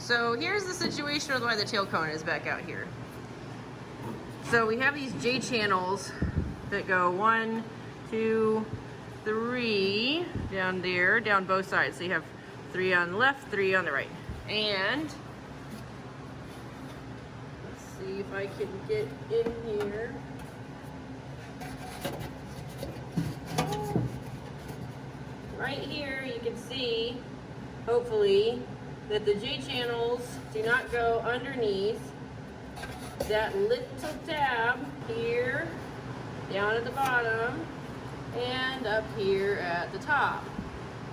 So here's the situation with why the tail cone is back out here. So we have these J channels that go 1, 2, 3 down there, down both sides. So you have 3 on the left, 3 on the right. And let's see if I can get in here. Right here you can see, hopefully, that the J channels do not go underneath that little tab here, down at the bottom, and up here at the top.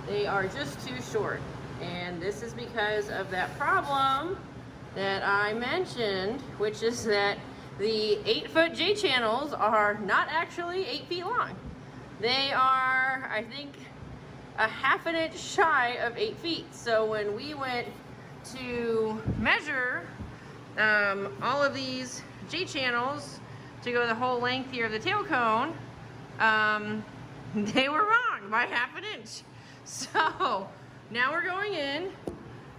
They are just too short. And this is because of that problem that I mentioned, which is that the 8-foot J channels are not actually 8 feet long. They are, I think, a ½ an inch shy of 8 feet. So when we went to measure all of these J channels to go the whole length here of the tail cone, they were wrong by ½ an inch. So now we're going in,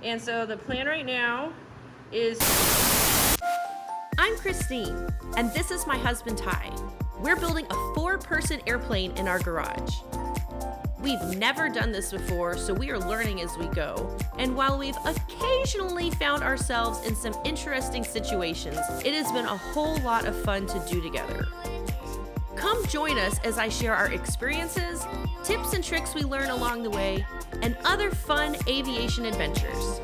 and so the plan right now is... I'm Christine, and this is my husband Ty. We're building a 4-person airplane in our garage. We've never done this before, so we are learning as we go. And while we've occasionally found ourselves in some interesting situations, it has been a whole lot of fun to do together. Come join us as I share our experiences, tips and tricks we learn along the way, and other fun aviation adventures.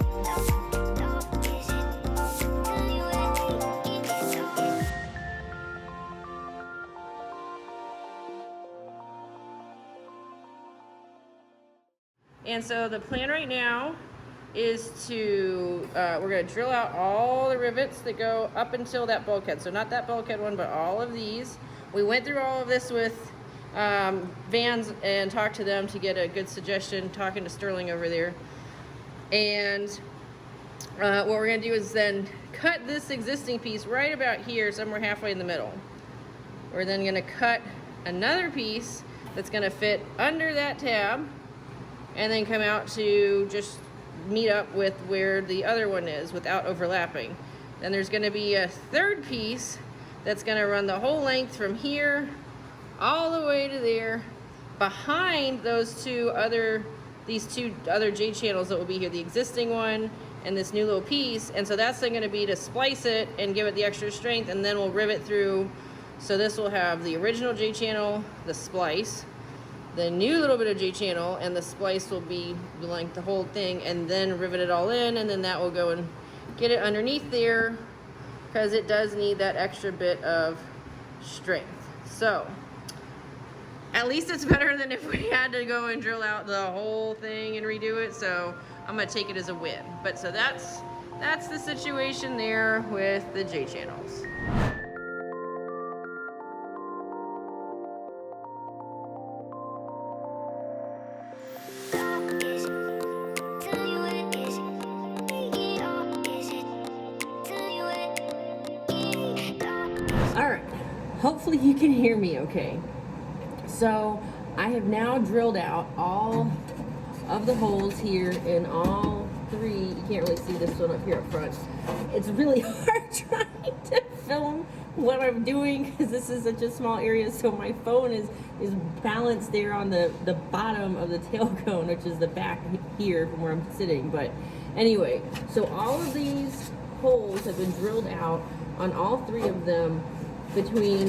And so the plan right now is to, we're going to drill out all the rivets that go up until that bulkhead. So not that bulkhead one, but all of these. We went through all of this with Vans and talked to them to get a good suggestion, talking to Sterling over there. And what we're going to do is then cut this existing piece right about here, somewhere halfway in the middle. We're then going to cut another piece that's going to fit under that tab, and then come out to just meet up with where the other one is without overlapping. Then there's going to be a third piece that's going to run the whole length from here all the way to there, behind those these two other J channels that will be here, the existing one and this new little piece. And so that's then going to be to splice it and give it the extra strength, and then we'll rivet through. So this will have the original J channel, the splice, the new little bit of J channel, and the splice will be like the whole thing, and then rivet it all in, and then that will go and get it underneath there, because it does need that extra bit of strength. So at least it's better than if we had to go and drill out the whole thing and redo it. So I'm gonna take it as a win. But so that's the situation there with the J channels. Hopefully you can hear me okay. So I have now drilled out all of the holes here in all 3. You can't really see this one up here up front. It's really hard trying to film what I'm doing because this is such a small area, so my phone is balanced there on the bottom of the tail cone, which is the back here from where I'm sitting. But anyway, so all of these holes have been drilled out on all 3 of them between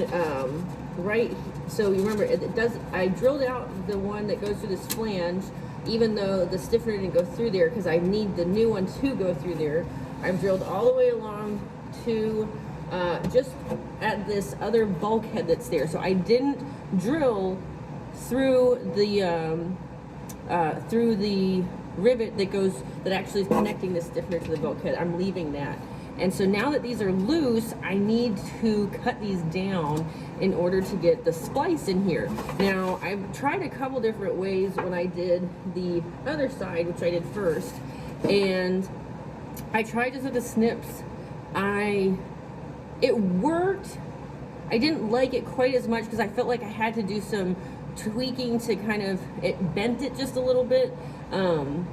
right, so you remember I drilled out the one that goes through this flange, even though the stiffener didn't go through there, because I need the new one to go through there. I've drilled all the way along to just at this other bulkhead that's there. So I didn't drill through the rivet that actually is connecting the stiffener to the bulkhead. I'm leaving that. And so now that these are loose, I need to cut these down in order to get the splice in here. Now, I've tried a couple different ways when I did the other side, which I did first, and I tried just with the snips. It worked. I didn't like it quite as much because I felt like I had to do some tweaking to kind of, it bent it just a little bit. And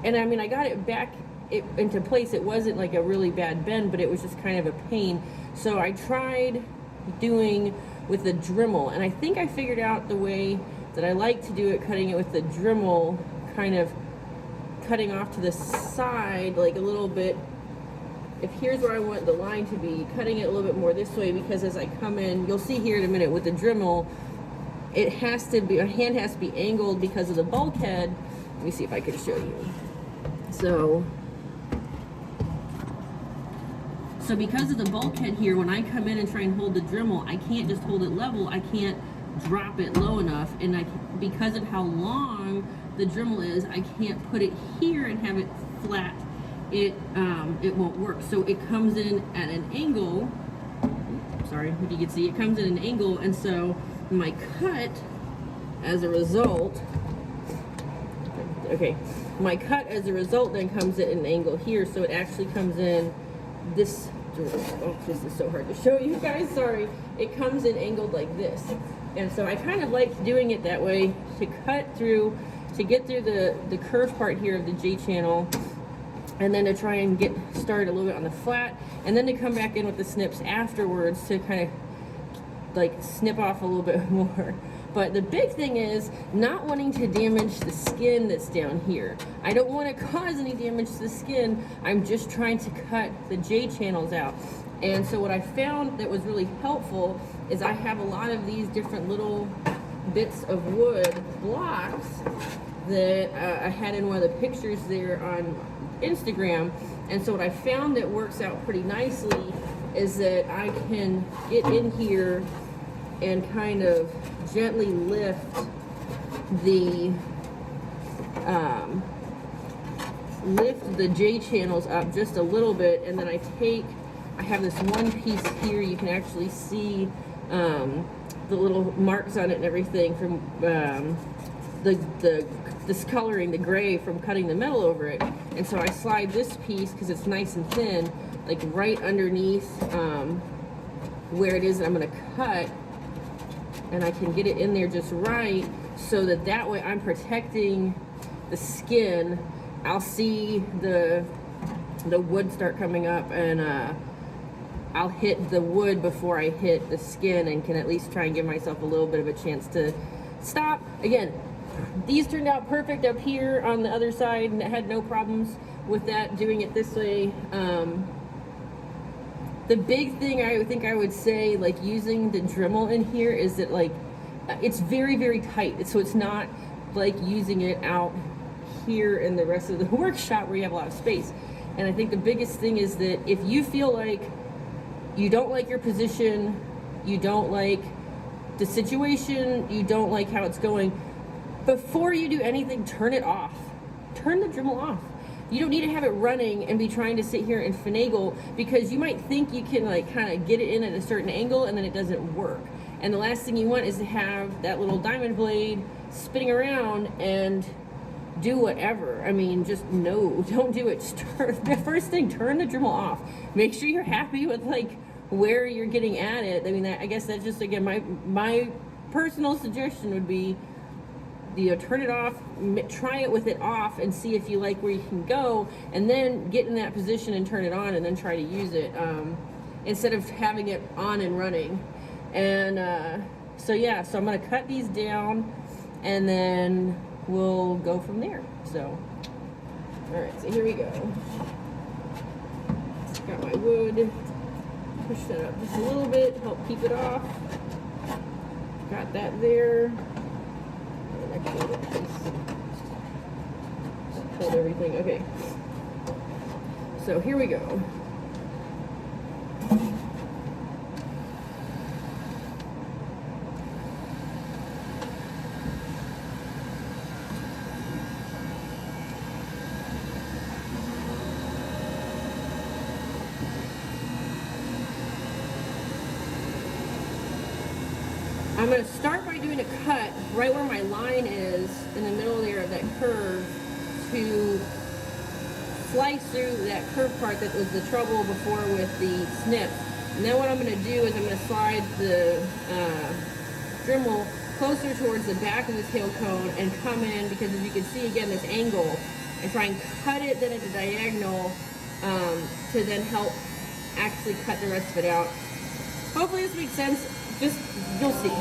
I mean, I got it back it into place. It wasn't like a really bad bend, but it was just kind of a pain. So I tried doing with the Dremel, and I think I figured out the way that I like to do it, cutting it with the Dremel, kind of cutting off to the side like a little bit. If here's where I want the line to be, cutting it a little bit more this way, because as I come in, you'll see here in a minute with the Dremel, it has to be, a hand has to be angled because of the bulkhead. Let me see if I can show you. So because of the bulkhead here, when I come in and try and hold the Dremel, I can't just hold it level, I can't drop it low enough, and because of how long the Dremel is, I can't put it here and have it flat. It won't work. So it comes in at an angle. Sorry, if you can see, it comes in an angle, and so my cut, as a result, my cut as a result then comes at an angle here, so it actually comes in this. Oh, this is so hard to show you guys. Sorry. It comes in angled like this, and so I kind of liked doing it that way to cut through, to get through the curved part here of the J channel, and then to try and get started a little bit on the flat, and then to come back in with the snips afterwards to kind of like snip off a little bit more. But the big thing is not wanting to damage the skin that's down here. I don't want to cause any damage to the skin. I'm just trying to cut the J channels out. And so what I found that was really helpful is I have a lot of these different little bits of wood blocks that I had in one of the pictures there on Instagram. And so what I found that works out pretty nicely is that I can get in here and kind of gently lift the J channels up just a little bit, and then I have this one piece here, you can actually see the little marks on it and everything from the discoloring, the gray from cutting the metal over it. And so I slide this piece, because it's nice and thin, like right underneath where it is that I'm going to cut, and I can get it in there just right, so that way I'm protecting the skin. I'll see the wood start coming up, and I'll hit the wood before I hit the skin, and can at least try and give myself a little bit of a chance to stop. Again, these turned out perfect up here on the other side, and I had no problems with that, doing it this way. The big thing I think I would say, like using the Dremel in here, is that like it's very, very tight. So it's not like using it out here in the rest of the workshop where you have a lot of space. And I think the biggest thing is that if you feel like you don't like your position, you don't like the situation, you don't like how it's going, before you do anything, turn it off. Turn the Dremel off. You don't need to have it running and be trying to sit here and finagle, because you might think you can like kind of get it in at a certain angle and then it doesn't work. And the last thing you want is to have that little diamond blade spinning around and do whatever. I mean, just no, don't do it. Just the first thing, turn the Dremel off. Make sure you're happy with like where you're getting at it. I mean, I guess that's just, again, my personal suggestion would be, you know, turn it off, try it with it off and see if you like where you can go, and then get in that position and turn it on and then try to use it, instead of having it on and running. And so yeah, so I'm gonna cut these down and then we'll go from there. So all right, so here we go. Got my wood, push that up just a little bit, help keep it off. Got that there. Hold everything. Okay, so here we go. I'm going to start by doing a cut right where my line is in the middle there of that curve, to slice through that curved part that was the trouble before with the snip. And then what I'm going to do is I'm going to slide the Dremel closer towards the back of the tail cone and come in, because as you can see again, this angle, and try and cut it then at the diagonal to then help actually cut the rest of it out. Hopefully this makes sense. Just, you'll see.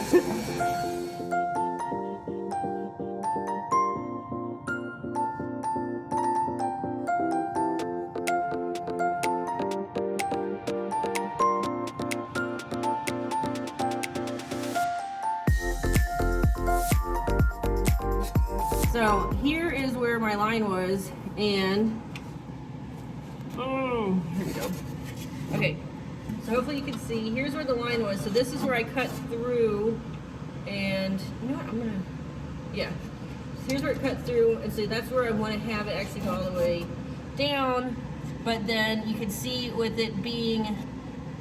So here is where my line was, and here we go. Okay, so hopefully you can see, here's where the line was. So this is where I cut through, and you know what, so here's where it cut through, and so that's where I want to have it actually go all the way down. But then you can see with it being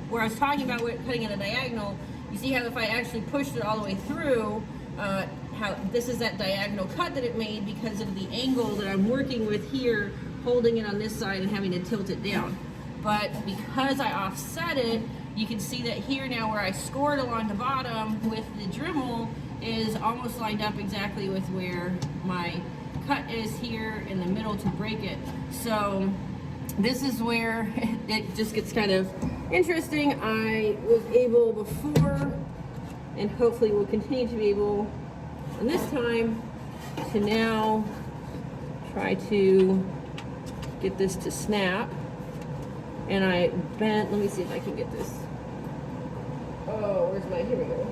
where I was talking about cutting at a diagonal, you see how if I actually pushed it all the way through, how this is that diagonal cut that it made because of the angle that I'm working with here, holding it on this side and having to tilt it down. But because I offset it, you can see that here now where I scored along the bottom with the Dremel is almost lined up exactly with where my cut is here in the middle to break it. So this is where it just gets kind of interesting. I was able before, and hopefully will continue to be able and this time to now try to get this to snap. And I bent, let me see if I can get this. Oh, where's my, here we go.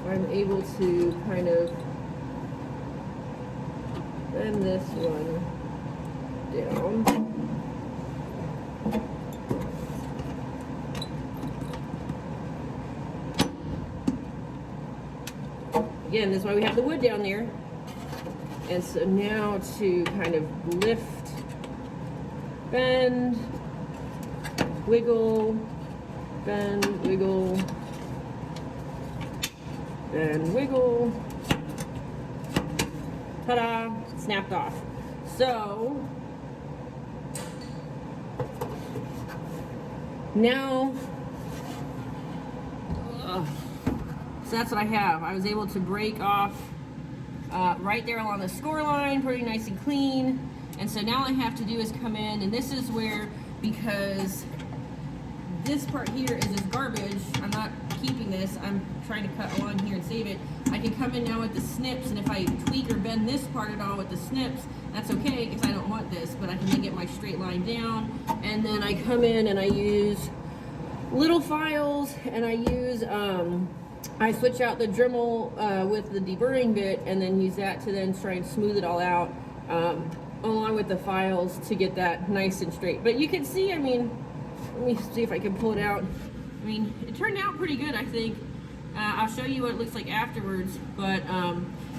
I'm able to kind of bend this one down. Again, that's why we have the wood down there. And so now to kind of lift, bend, wiggle, bend, wiggle, bend, wiggle, ta-da, snapped off. So now, so that's what I have. I was able to break off right there along the score line, pretty nice and clean. And so now all I have to do is come in, and this is where, because this part here is just garbage, I'm not keeping this, I'm trying to cut along here and save it. I can come in now with the snips, and if I tweak or bend this part at all with the snips, that's okay, because I don't want this, but I can then get my straight line down. And then I come in and I use little files, and I use, I switch out the Dremel with the deburring bit, and then use that to then try and smooth it all out, along with the files to get that nice and straight. But you can see, I mean, let me see if I can pull it out. I mean, it turned out pretty good, I think. I'll show you what it looks like afterwards, but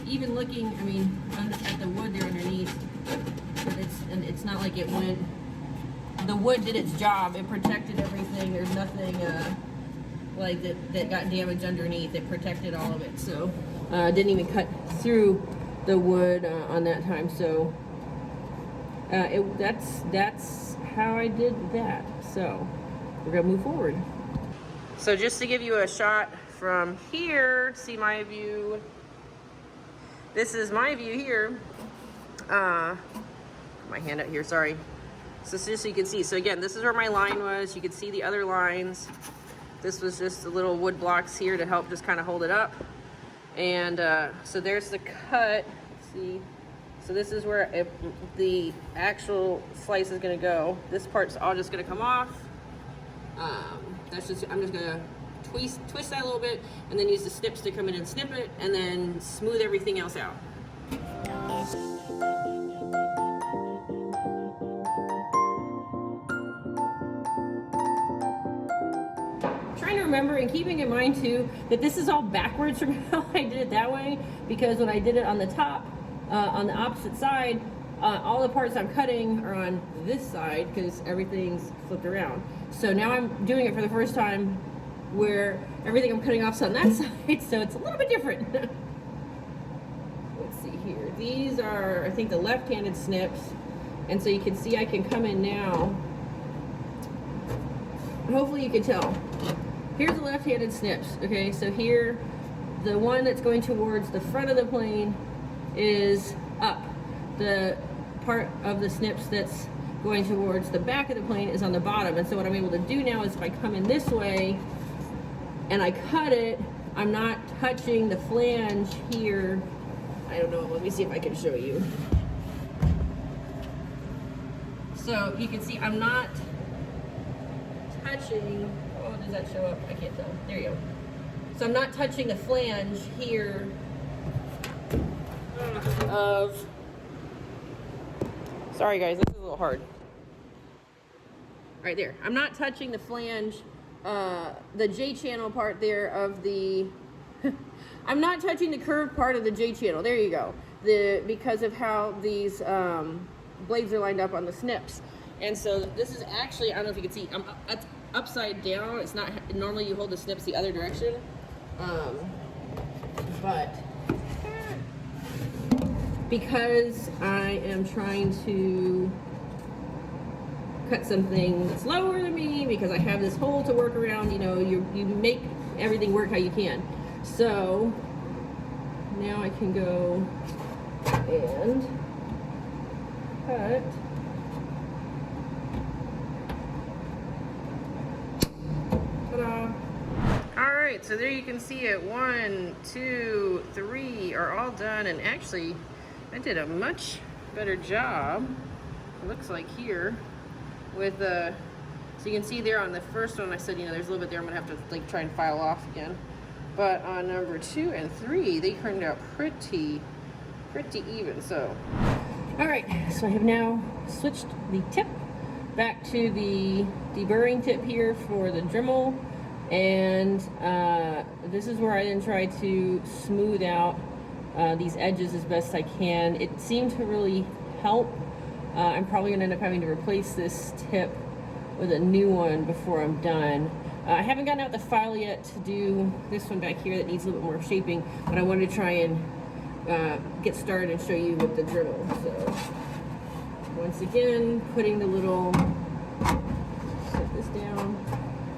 even looking, I mean, at the wood there underneath, it's not like it went, the wood did its job. It protected everything. There's nothing like that got damaged underneath. It protected all of it, so didn't even cut through the wood on that time. So that's how I did that. So we're gonna move forward. So just to give you a shot from here, see my view. This is my view here. My hand out here, sorry. So just so you can see. So again, this is where my line was. You can see the other lines. This was just the little wood blocks here to help just kind of hold it up. And so there's the cut. See, so this is where the actual slice is going to go. This part's all just going to come off. I'm just going to twist that a little bit, and then use the snips to come in and snip it, and then smooth everything else out. Trying to remember and keeping in mind too that this is all backwards from how I did it that way, because when I did it on the top, on the opposite side, all the parts I'm cutting are on this side because everything's flipped around. So now I'm doing it for the first time where everything I'm cutting off is on that side, so it's a little bit different. Let's see here. These are, I think, the left-handed snips, and so you can see I can come in now. Hopefully you can tell. Here's the left-handed snips, okay? So here, the one that's going towards the front of the plane is up. The part of the snips that's going towards the back of the plane is on the bottom. And so what I'm able to do now is if I come in this way and I cut it, I'm not touching the flange here. I don't know, let me see if I can show you. So you can see I'm not touching, oh, does that show up? I can't tell. There you go. So I'm not touching the flange here of, sorry guys, this is a little hard. Right there. I'm not touching the flange, the J-channel part there of the, I'm not touching the curved part of the J-channel. There you go. Because of how these blades are lined up on the snips. And so this is actually, I don't know if you can see, it's upside down. It's not, normally you hold the snips the other direction. But because I am trying to cut something that's lower than me, because I have this hole to work around, you know, you make everything work how you can. So now I can go and cut. Ta-da. All right, so there you can see it. 1, 2, 3 are all done, and actually I did a much better job, it looks like here, with so you can see there on the first one I said, you know, there's a little bit there I'm gonna have to like try and file off again. But on number 2 and 3, they turned out pretty even. So, all right, so I have now switched the tip back to the deburring tip here for the Dremel, and this is where I then try to smooth out these edges as best I can. It seemed to really help. I'm probably gonna end up having to replace this tip with a new one before I'm done. I haven't gotten out the file yet to do this one back here that needs a little bit more shaping, but I wanted to try and get started and show you with the Dremel. So once again, putting the little, set this down.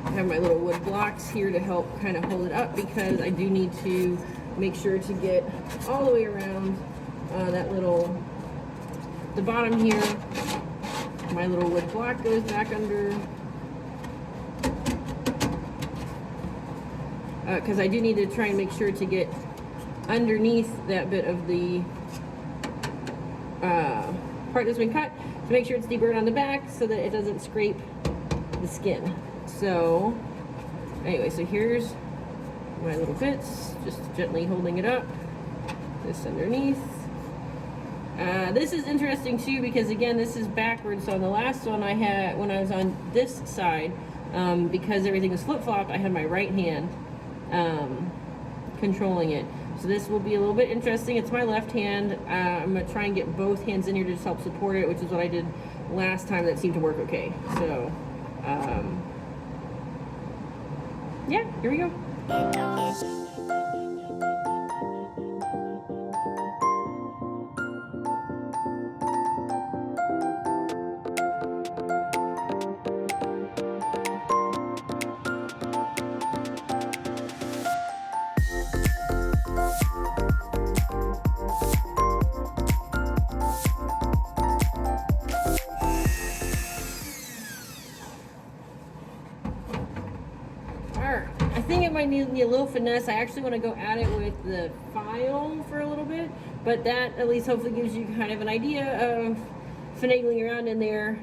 I have my little wood blocks here to help kind of hold it up, because I do need to make sure to get all the way around that little, the bottom here. My little wood block goes back under, because I do need to try and make sure to get underneath that bit of the part that's been cut, to make sure it's deburred on the back so that it doesn't scrape the skin. So anyway, so here's my little bits, just gently holding it up, this underneath. This is interesting too, because again, this is backwards. So on the last one I had, when I was on this side, because everything was flip-flopped, I had my right hand controlling it. So this will be a little bit interesting. It's my left hand. I'm gonna try and get both hands in here to just help support it, which is what I did last time. That seemed to work okay. So yeah, here we go. I think it might need a little finesse. I actually want to go at it with the file for a little bit, but that at least hopefully gives you kind of an idea of finagling around in there.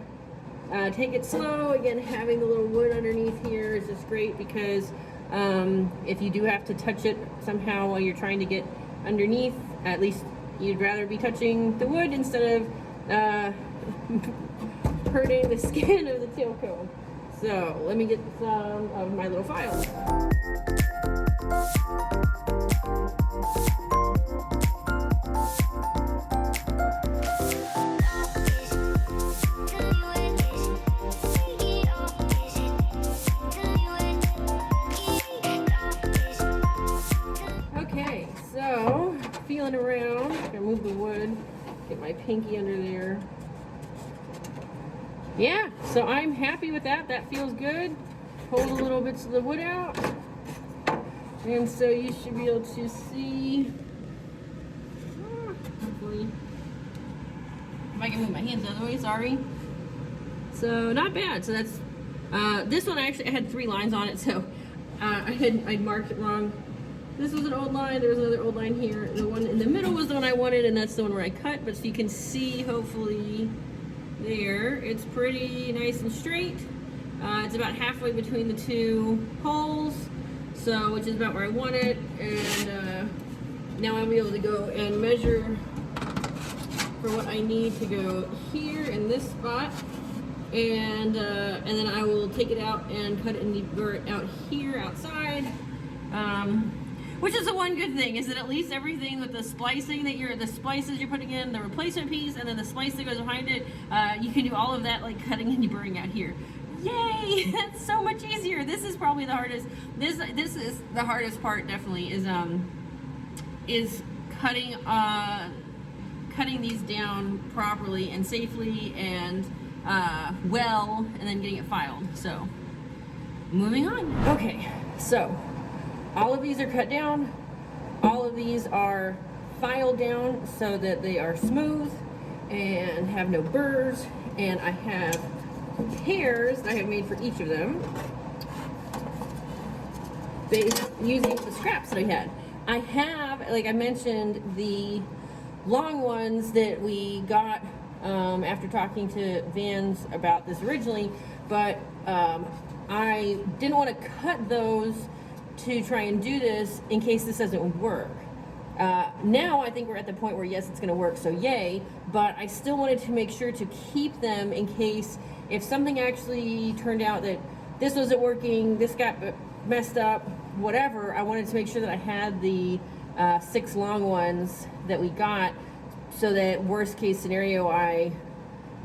Take it slow. Again, having the little wood underneath here is just great, because if you do have to touch it somehow while you're trying to get underneath, at least you'd rather be touching the wood instead of hurting the skin of the tailcone. So let me get some of my little files. Okay, so feeling around, I'm gonna move the wood, get my pinky under there. Yeah, so I'm happy with that. That feels good. Pull the little bits of the wood out. And so you should be able to see, hopefully, if I can move my hands out of the way, sorry. So not bad. So that's, this one I had 3 lines on it, so I'd marked it wrong. This was an old line, there was another old line here. The one in the middle was the one I wanted, and that's the one where I cut, but so you can see, hopefully, there, it's pretty nice and straight. It's about halfway between the 2 holes, so which is about where I want it, and now I'll be able to go and measure for what I need to go here in this spot, and then I will take it out and cut it and deburr it out here outside. Which is the one good thing, is that at least everything with the splicing that the splices you're putting in, the replacement piece, and then the splice that goes behind it, you can do all of that like cutting and deburring out here. Yay! That's so much easier. This is probably the hardest. This is the hardest part, definitely, is cutting cutting these down properly and safely and well, and then getting it filed. So moving on. Okay, so all of these are cut down. All of these are filed down so that they are smooth and have no burrs. And I have pairs that I have made for each of them based using the scraps that I had. I have, like I mentioned, the long ones that we got after talking to Vans about this originally, but I didn't want to cut those to try and do this in case this doesn't work. Now I think we're at the point where yes, it's going to work, so yay, but I still wanted to make sure to keep them in case if something actually turned out that this wasn't working, this got messed up, whatever. I wanted to make sure that I had the 6 long ones that we got, so that worst case scenario I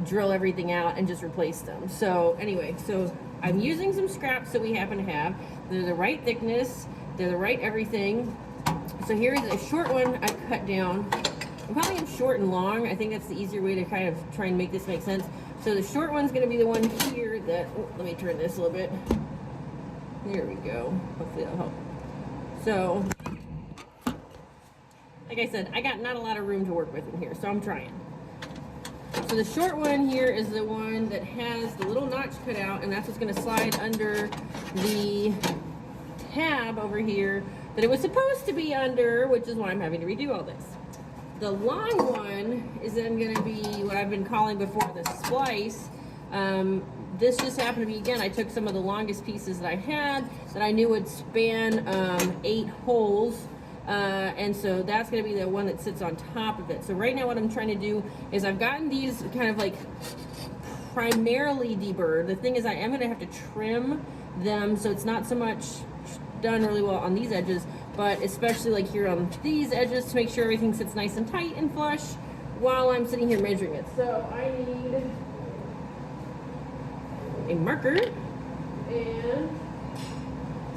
drill everything out and just replace them. So anyway, so I'm using some scraps that we happen to have. They're the right thickness, they're the right everything. So here's a short one I cut down. I'm calling them short and long. I think that's the easier way to kind of try and make this make sense. So the short one's gonna be the one here that, oh, let me turn this a little bit. There we go. Hopefully that'll help. So, like I said, I got not a lot of room to work with in here, so I'm trying. So the short one here is the one that has the little notch cut out, and that's what's gonna slide under the tab over here that it was supposed to be under, which is why I'm having to redo all this. The long one is then gonna be what I've been calling before the splice. This just happened to be, again, I took some of the longest pieces that I had that I knew would span 8 holes. And so that's going to be the one that sits on top of it. So right now what I'm trying to do is I've gotten these kind of like primarily deburred. The thing is I am going to have to trim them so it's not so much done really well on these edges, but especially like here on these edges to make sure everything sits nice and tight and flush while I'm sitting here measuring it. So I need a marker and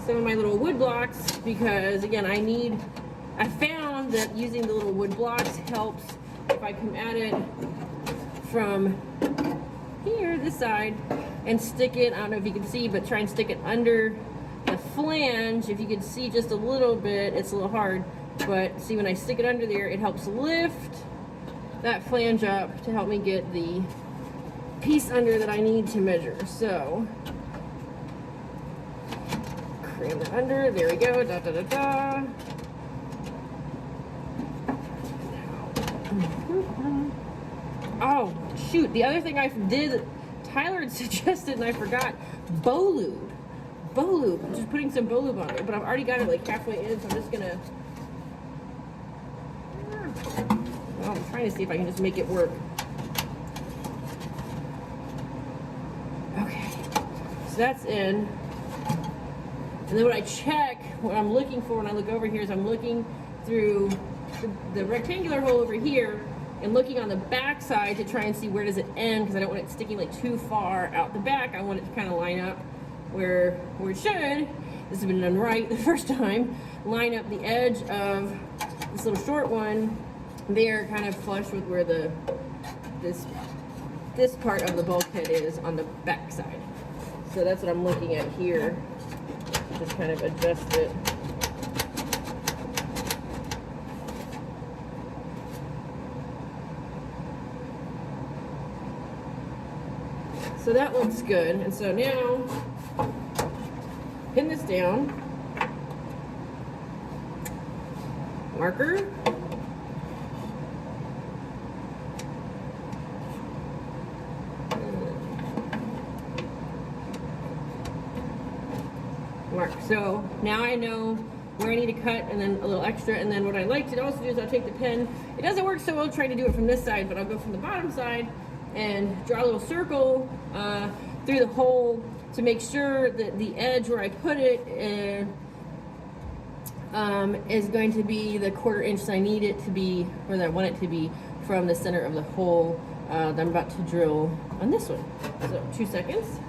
some of my little wood blocks, because again I found that using the little wood blocks helps if I come at it from here, this side, and stick it, I don't know if you can see, but try and stick it under the flange. If you can see just a little bit, it's a little hard, but see when I stick it under there, it helps lift that flange up to help me get the piece under that I need to measure. So cram that under, there we go, da da da da. Oh shoot, the other thing I did, Tyler had suggested and I forgot, bow lube. I'm just putting some bow lube on it, but I've already got it like halfway in, so I'm just gonna, well, I'm trying to see if I can just make it work. Okay, so that's in. And then what I check, what I'm looking for when I look over here is I'm looking through the rectangular hole over here and looking on the back side to try and see where does it end, because I don't want it sticking like too far out the back. I want it to kind of line up where it should. This has been done right the first time. Line up the edge of this little short one there, kind of flush with where this part of the bulkhead is on the back side. So that's what I'm looking at here. Just kind of adjust it So that looks good. And so now, pin this down. Marker. Mark. So now I know where I need to cut and then a little extra, and then what I like to also do is I'll take the pen. It doesn't work so well trying to do it from this side, but I'll go from the bottom side and draw a little circle through the hole to make sure that the edge where I put it is going to be the 1/4 inch that I need it to be, or that I want it to be, from the center of the hole that I'm about to drill on this one. So 2 seconds.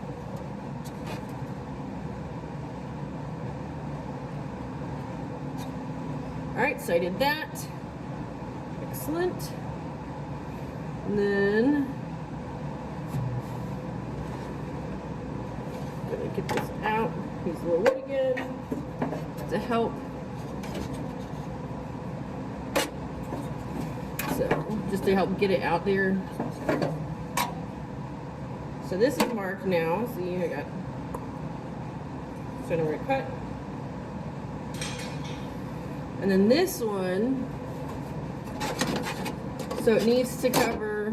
All right, so I did that. Excellent. And then I'm gonna get this out. Use a little wood again to help. So just to help get it out there. So this is marked now. See, I got. So now we're gonna cut. And then this one, so it needs to cover,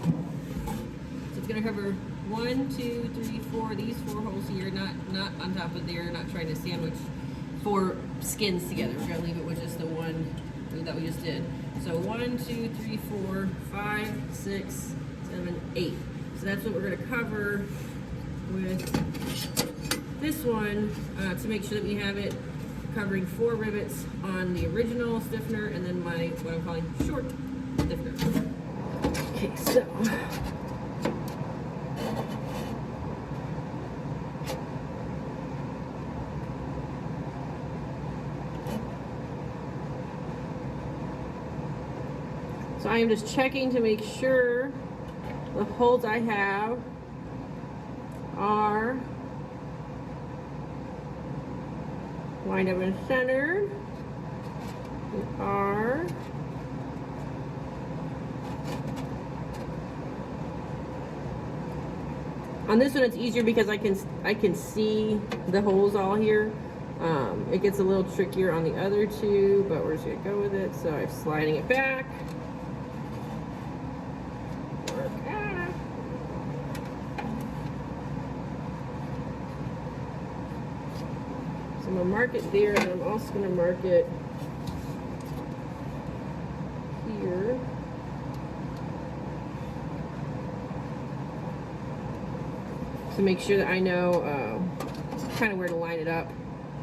so it's gonna cover 1, 2, 3, 4, these 4 holes here, not on top of there, not trying to sandwich 4 skins together. We're gonna leave it with just the one that we just did. So 1, 2, 3, 4, 5, 6, 7, 8. So that's what we're gonna cover with this one to make sure that we have it covering 4 rivets on the original stiffener and then my, what I'm calling, short stiffener. Okay, so I am just checking to make sure the holes I have are lined up and centered. They are. On this one, it's easier because I can see the holes all here. It gets a little trickier on the other two, but we're just gonna go with it. So I'm sliding it back. I'm gonna mark it there, and I'm also gonna mark it here. To make sure that I know kind of where to line it up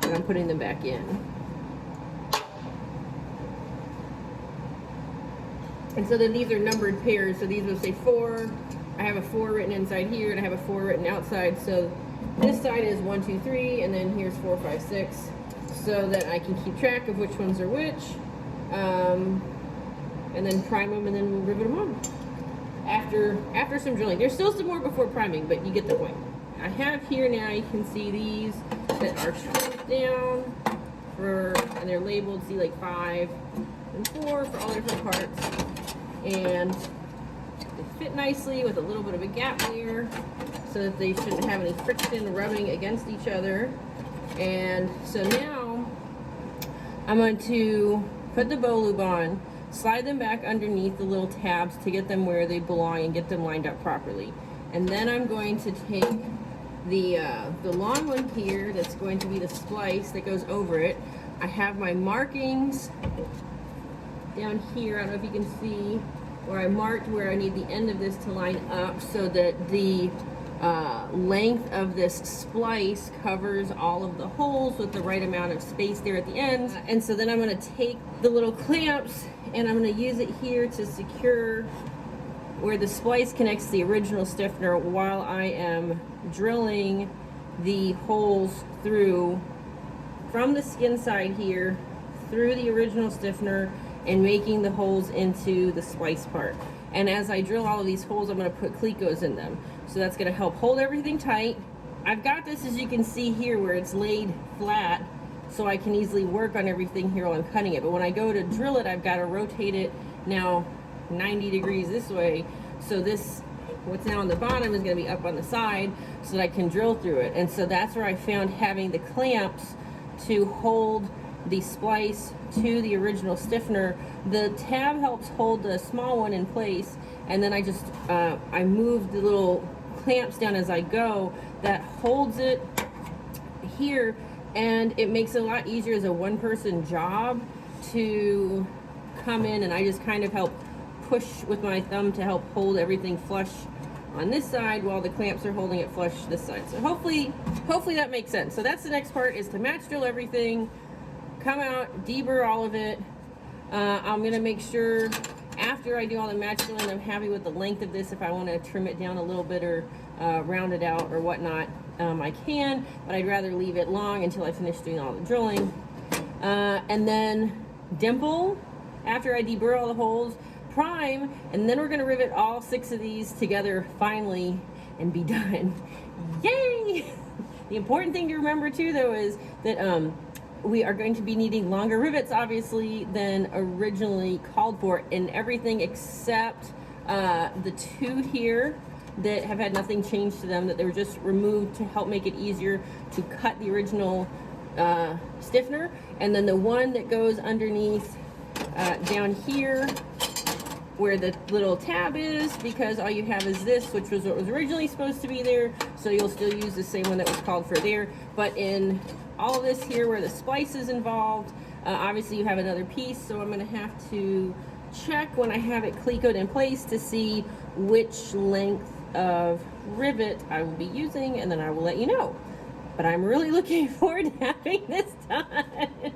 when I'm putting them back in. And so then these are numbered pairs, so these will say 4. I have a 4 written inside here, and I have a 4 written outside, so this side is 1, 2, 3, and then here's 4, 5, 6, so that I can keep track of which ones are which, and then prime them, and then we'll rivet them on. After some drilling, there's still some more before priming, but you get the point. I have here now, you can see these that are stripped down and they're labeled, see, like 5 and 4 for all different parts, and they fit nicely with a little bit of a gap there, so that they shouldn't have any friction rubbing against each other. And so now I'm going to put the bow lube on, slide them back underneath the little tabs to get them where they belong and get them lined up properly. And then I'm going to take the long one here that's going to be the splice that goes over it. I have my markings down here. I don't know if you can see where I marked where I need the end of this to line up so that the length of this splice covers all of the holes with the right amount of space there at the end. And so then I'm going to take the little clamps and I'm going to use it here to secure where the splice connects to the original stiffener while I am drilling the holes through from the skin side here through the original stiffener and making the holes into the splice part. And as I drill all of these holes, I'm going to put clecos in them. So that's going to help hold everything tight. I've got this, as you can see here, where it's laid flat, so I can easily work on everything here while I'm cutting it. But when I go to drill it, I've got to rotate it now 90 degrees this way, so this what's now on the bottom is going to be up on the side so that I can drill through it. And so that's where I found having the clamps to hold the splice to the original stiffener. The tab helps hold the small one in place, and then I just I move the little clamps down as I go that holds it here, and it makes it a lot easier as a one-person job to come in, and I just kind of help push with my thumb to help hold everything flush on this side while the clamps are holding it flush this side. So hopefully that makes sense. So that's the next part, is to match drill everything, come out, deburr all of it. I'm gonna make sure after I do all the match drilling, I'm happy with the length of this. If I want to trim it down a little bit or round it out or whatnot, I can, but I'd rather leave it long until I finish doing all the drilling. And then dimple after I deburr all the holes, prime, and then we're going to rivet all 6 of these together finally and be done. Yay! The important thing to remember too, though, is that we are going to be needing longer rivets, obviously, than originally called for, in everything except the 2 here that have had nothing changed to them, that they were just removed to help make it easier to cut the original stiffener, and then the one that goes underneath down here where the little tab is, because all you have is this, which was what was originally supposed to be there, so you'll still use the same one that was called for there. But in all of this here where the splice is involved, obviously you have another piece, so I'm going to have to check when I have it clecoed in place to see which length of rivet I will be using, and then I will let you know. But I'm really looking forward to having this done.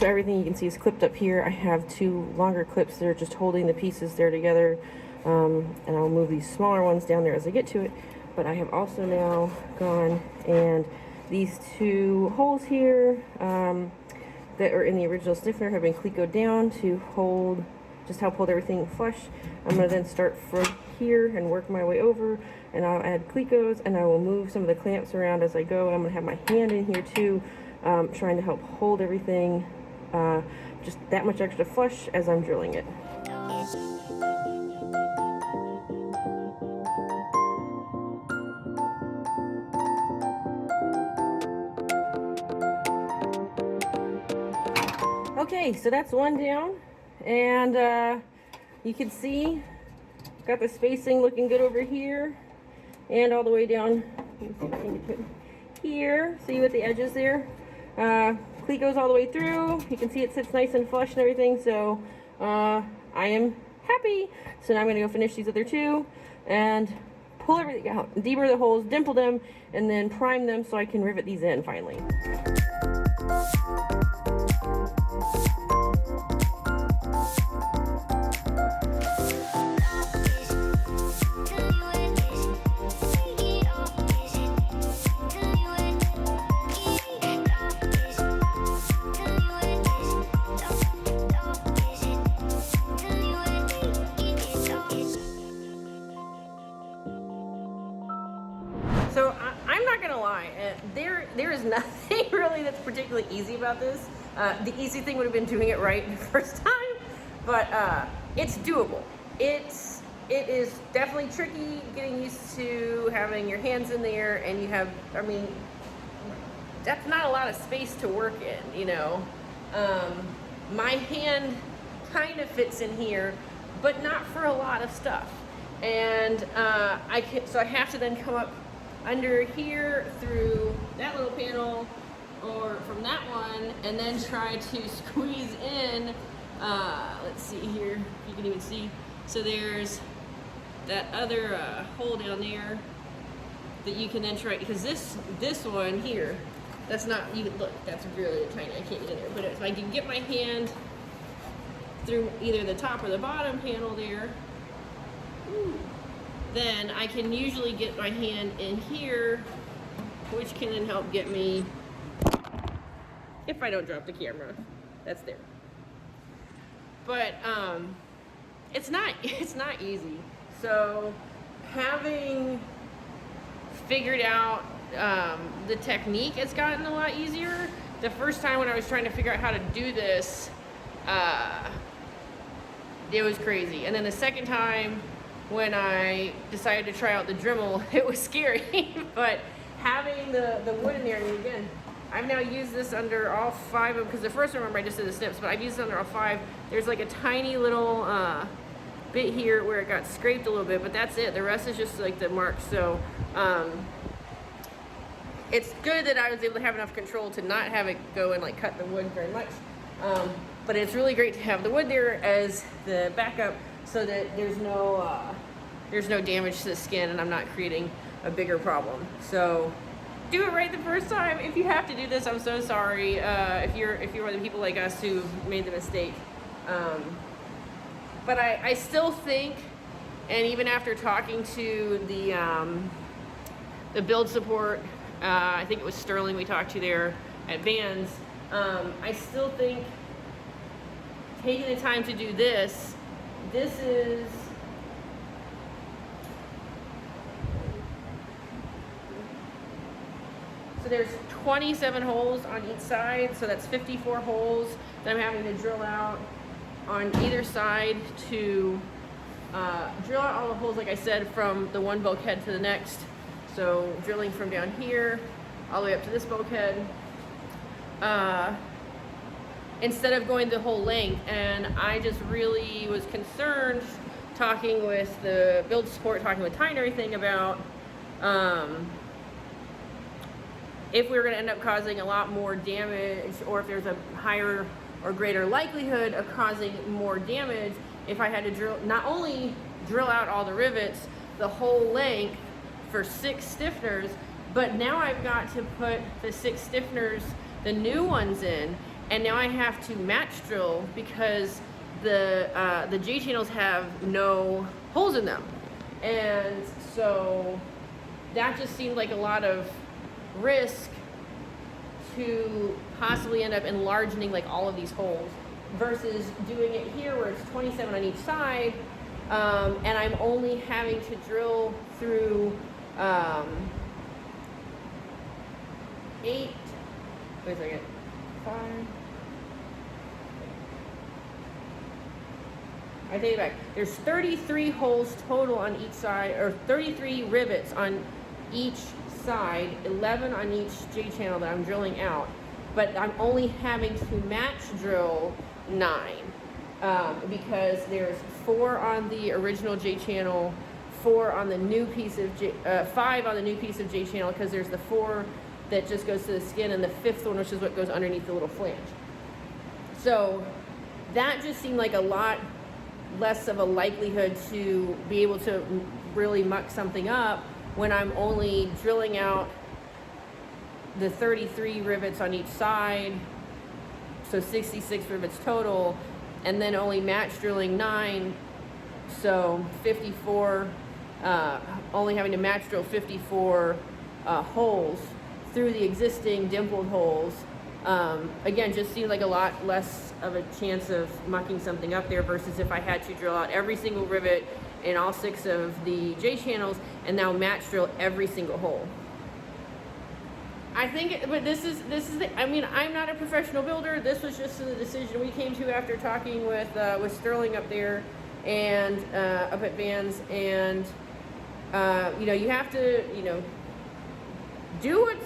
So everything you can see is clipped up here. I have 2 longer clips that are just holding the pieces there together, and I'll move these smaller ones down there as I get to it. But I have also now gone, and these 2 holes here that are in the original stiffener have been clecoed down to hold, just help hold everything flush. I'm going to then start from here and work my way over, and I'll add clecos, and I will move some of the clamps around as I go. I'm going to have my hand in here too, trying to help hold everything just that much extra flush as I'm drilling it. Okay, so that's one down, and you can see got the spacing looking good over here and all the way down. Let me see if I can get to here. See with the edges there? Cleat goes all the way through. You can see it sits nice and flush and everything, so I am happy. So now I'm going to go finish these other 2 and pull everything out, deburr the holes, dimple them, and then prime them so I can rivet these in finally. So I'm not gonna lie, there is nothing really that's particularly easy about this. The easy thing would have been doing it right the first time, but it's doable. It is definitely tricky getting used to having your hands in there, and you have, I mean, that's not a lot of space to work in, you know. My hand kind of fits in here, but not for a lot of stuff. And so I have to then come up under here through that little panel or from that one, and then try to squeeze in, let's see here, if you can even see. So there's that other hole down there that you can then try, because this one here, that's not, you look, that's really tiny, I can't get in there. But if I can get my hand through either the top or the bottom panel there, then I can usually get my hand in here, which can then help get me, if I don't drop the camera, that's there. But it's not easy. So having figured out the technique, it's gotten a lot easier. The first time when I was trying to figure out how to do this, it was crazy. And then the second time when I decided to try out the Dremel, it was scary. But having the wood in there, and again, I've now used this under all 5 of them, because the first one, remember, I just did the snips, but I've used it under all 5. There's like a tiny little bit here where it got scraped a little bit, but that's it. The rest is just like the marks. So it's good that I was able to have enough control to not have it go and like cut the wood very much. But it's really great to have the wood there as the backup, so that there's no damage to the skin and I'm not creating a bigger problem. So do it right the first time. If you have to do this, I'm so sorry. If you're one of the people like us who made the mistake. But I still think, and even after talking to the build support, I think it was Sterling we talked to there at Vans, I still think taking the time to do this is so there's 27 holes on each side, so that's 54 holes that I'm having to drill out on either side to drill out all the holes, like I said, from the one bulkhead to the next. So drilling from down here all the way up to this bulkhead, instead of going the whole length. And I just really was concerned, talking with the build support, talking with Ty and everything, about if we were going to end up causing a lot more damage, or if there's a higher or greater likelihood of causing more damage if I had to not only drill out all the rivets the whole length for 6 stiffeners, but now I've got to put the 6 stiffeners, the new ones in, and now I have to match drill because the J channels have no holes in them. And so that just seemed like a lot of risk to possibly end up enlarging like all of these holes, versus doing it here where it's 27 on each side, and I'm only having to drill through 8, wait a second, 5, I take it back, there's 33 holes total on each side, or 33 rivets on each side, 11 on each J channel that I'm drilling out, but I'm only having to match drill 9, because there's 4 on the original J channel, 4 on the new piece of 5 on the new piece of J channel, because there's the 4 that just goes to the skin, and the 5th one, which is what goes underneath the little flange. So that just seemed like a lot less of a likelihood to be able to really muck something up when I'm only drilling out the 33 rivets on each side, so 66 rivets total, and then only match drilling 9, so 54, only having to match drill 54 holes through the existing dimpled holes. Again, just seemed like a lot less of a chance of mucking something up there, versus if I had to drill out every single rivet in all 6 of the J channels and now match drill every single hole. I think, but this is I mean, I'm not a professional builder. This was just the decision we came to after talking with Sterling up there and up at Vans. And you know, you have to, you know, do what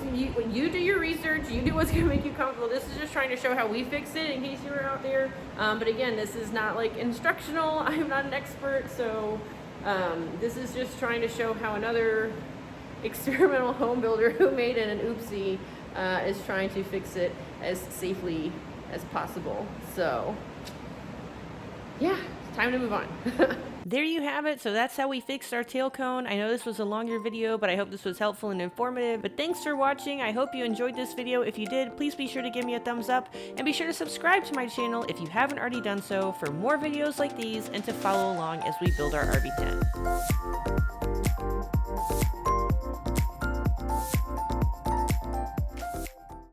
you do your research. You do what's gonna make you comfortable. This is just trying to show how we fix it in case you were out there. But again, this is not like instructional. I'm not an expert, so this is just trying to show how another experimental home builder who made it an oopsie is trying to fix it as safely as possible. So yeah, it's time to move on. There you have it. So that's how we fixed our tail cone. I know this was a longer video, but I hope this was helpful and informative. But thanks for watching. I hope you enjoyed this video. If you did, please be sure to give me a thumbs up, and be sure to subscribe to my channel if you haven't already done so for more videos like these, and to follow along as we build our RV-10.